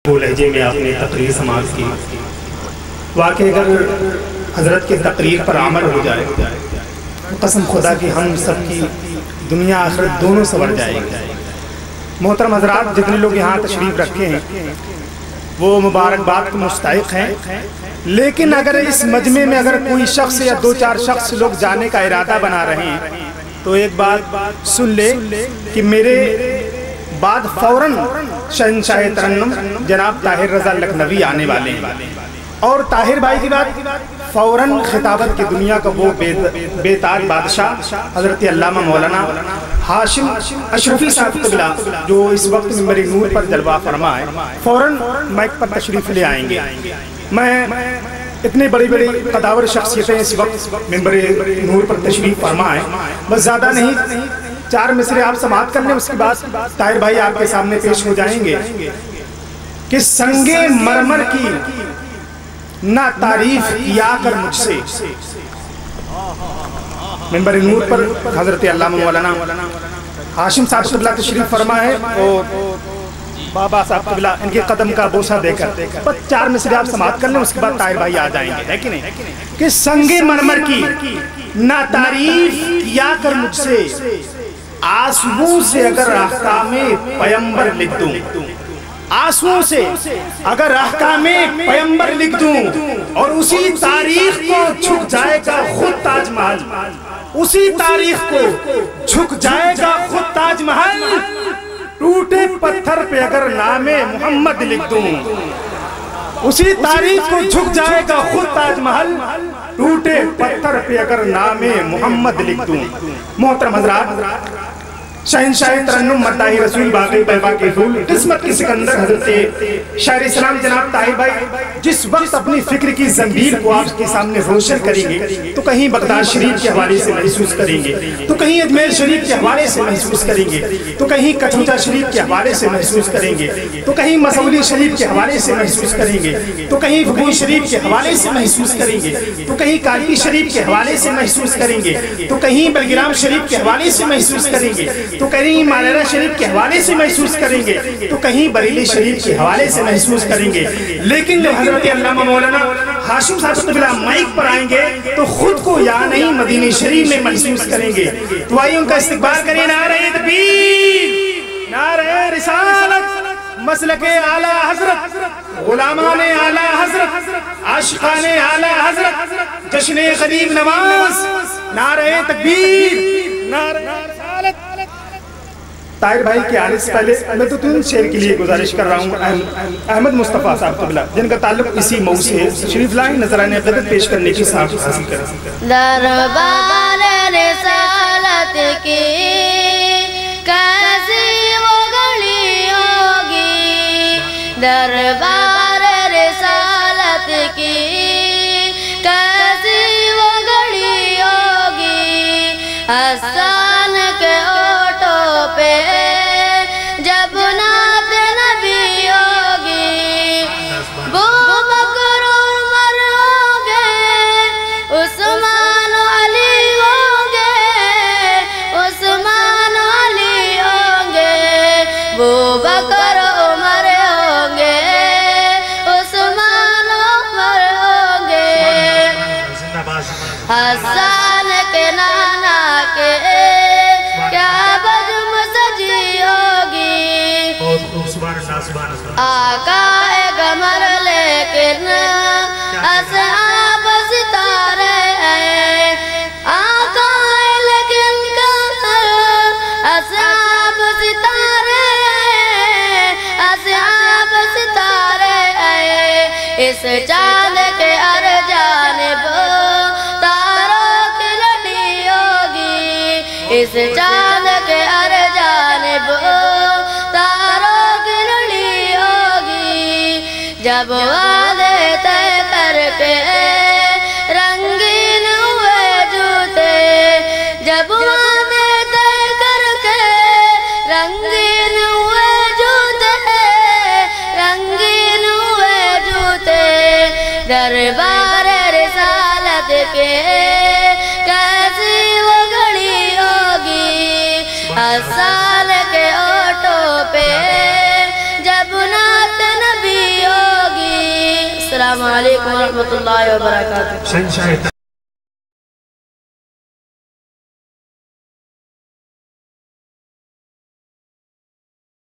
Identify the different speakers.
Speaker 1: وہ لہجے میں آپ نے تقریر سماعت کی۔ واقعی اگر حضرت کی تقریر پر عمل ہو جائے قسم خدا کی ہم سب کی دنیا آخرت دونوں سنور جائے گی۔ محترم حضرات، جتنے لوگ یہاں تشریف رکھے ہیں وہ مبارکباد کے مستحق ہیں، لیکن اگر اس مجمع میں اگر کوئی شخص یا دو چار شخص لوگ جانے کا ارادہ بنا رہے ہیں تو ایک بات سن لے کہ میرے بعد فوراً شہنشاہ ترنم جناب طاہر رضا لکھنوی آنے والے ہیں، اور طاہر بھائی کی بات فوراً خطابت کی دنیا کا وہ بے تاج بادشاہ حضرت علامہ مولانا ہاشم اشرفی صاحب قبلہ جو اس وقت ممبر نور پر جلوہ فرما ہے، فوراً مائک پر تشریف لے آئیں گے۔ میں اتنے بڑی بڑی قداور شخصیتیں اس وقت ممبر نور پر تشریف فرما ہے، بس زیادہ نہیں، چار مصرے آپ سماعت کر لیں، اس کے بعد طاہر بھائی آپ کے سامنے پیش ہو جائیں گے کہ سنگ مرمر کی نہ تعریف کیا کر مجھ سے۔ ممبر نور پر حضرت علامہ مولانا ہاشم صاحب قبلہ تشریف فرما ہے، اور بابا صاحب قبلہ ان کے قدم کا بوسہ دے کر بس چار مصرے آپ سماعت کر لیں، اس کے بعد طاہر بھائی آ جائیں گے، ہے کہ نہیں؟ کہ سنگ مرمر کی نہ تعریف کیا کر مجھ سے، آنسوؤں سے اگر احکام پیمبر لکھ دوں، آنسوؤں سے اگر احکام پیمبر لکھ دوں، اور اسی تاریخ کو جھک جائے گا خود تاج محل، اسی تاریخ کو جھک جائے گا خود تاج محل، ٹوٹے پتھر پہ اگر نام محمد لکھ دوں، اسی تاریخ کو جھک جائے گا خود تاج محل، ٹوٹے پتھر پہ اگر نام محمد لکھ دوں۔ محترم حضرات، شہنشاہ ترنم مداح رسول باقی بیبا کے پھول قسمت کے سکندر حضرت شاعر اسلام جناب طاہر بھائی جس وقت اپنی فکر کی زنجیر کو آپ کے سامنے روشن کریں گے تو کہیں بغداد شریف کے حوالے سے محسوس کریں گے، تو کہیں اجمیر شریف کے حوالے سے محسوس کریں گے، تو کہیں کٹھوچا شریف کے حوالے سے محسوس کریں گے، تو کہیں مسولی شریف کے حوالے سے محسوس کریں گے، تو کہیں فبوئی شریف کے حوالے سے محسوس کریں گے، تو کہیں کالپی شریف کے حوالے سے محسوس کریں گے، تو کہیں بلگرام شریف کے حوالے سے محسوس کریں گے، تو کہیں مالیرہ شریف کے حوالے سے محسوس کریں گے، تو کہیں بریلی شریف کے حوالے سے محسوس کریں گے، لیکن جب حضرت علامہ مولانا ہاشم صاحب قبلہ مائک پر آئیں گے تو خود کو یا نہیں مدینہ شریف میں محسوس کریں گے۔ تو آئیے ان کا استقبال کریں، نعرہ تکبیر، نعرہ رسالت، مسلک اعلیٰ حضرت، غلامان اعلیٰ حضرت، عاشقان اعلیٰ حضرت، جشن غریب نواز، نعرہ تکبیر، نعرہ رسالت۔ طاہر بھائی کے آنے سے پہلے میں تو تین شعر کے لیے گزارش کر رہا ہوں، احمد مصطفیٰ صاحب قبلہ جن کا تعلق اسی موضوع سے ہے، شریف لائن نظرانہ عقیدت پیش کرنے کی صاحب حاصل کریں۔
Speaker 2: دربار رسالت کی کیسی وہ گھڑی ہوگی، دربار رسالت کی کیسی وہ گھڑی ہوگی، حسان کے اوٹوں پہ جب نعت نبی ہوگی، بکر عمر ہوں گے، عثمان علی ہوں گے، عثمان علی ہوں گے، بکر عمر ہوں گے، عثمان عمر ہوں گے، حسان کے نانا کے کیا بزم سجی ہوگی، آقا قمر لیکن اصحاب ستارے ہیں، آقا لیکن اصحاب ستارے ہیں، اصحاب ستارے ہیں، اس چاند کے ہر جانب تاروں کی لڑی ہوگی، اس چاند کے ہر جانب تاروں کی لڑی ہوگی، جب وعدے طے کر کے رنگین ہوئے جوتے، جب وعدے طے کر کے رنگین ہوئے جوتے، رنگین ہوئے جوتے، دربار رسالت کے کیسی وہ گھڑی ہوگی، حسان کے اوٹوں پہ جب نعت نبی السلام علیکم ورحمۃ اللہ وبرکاتہ.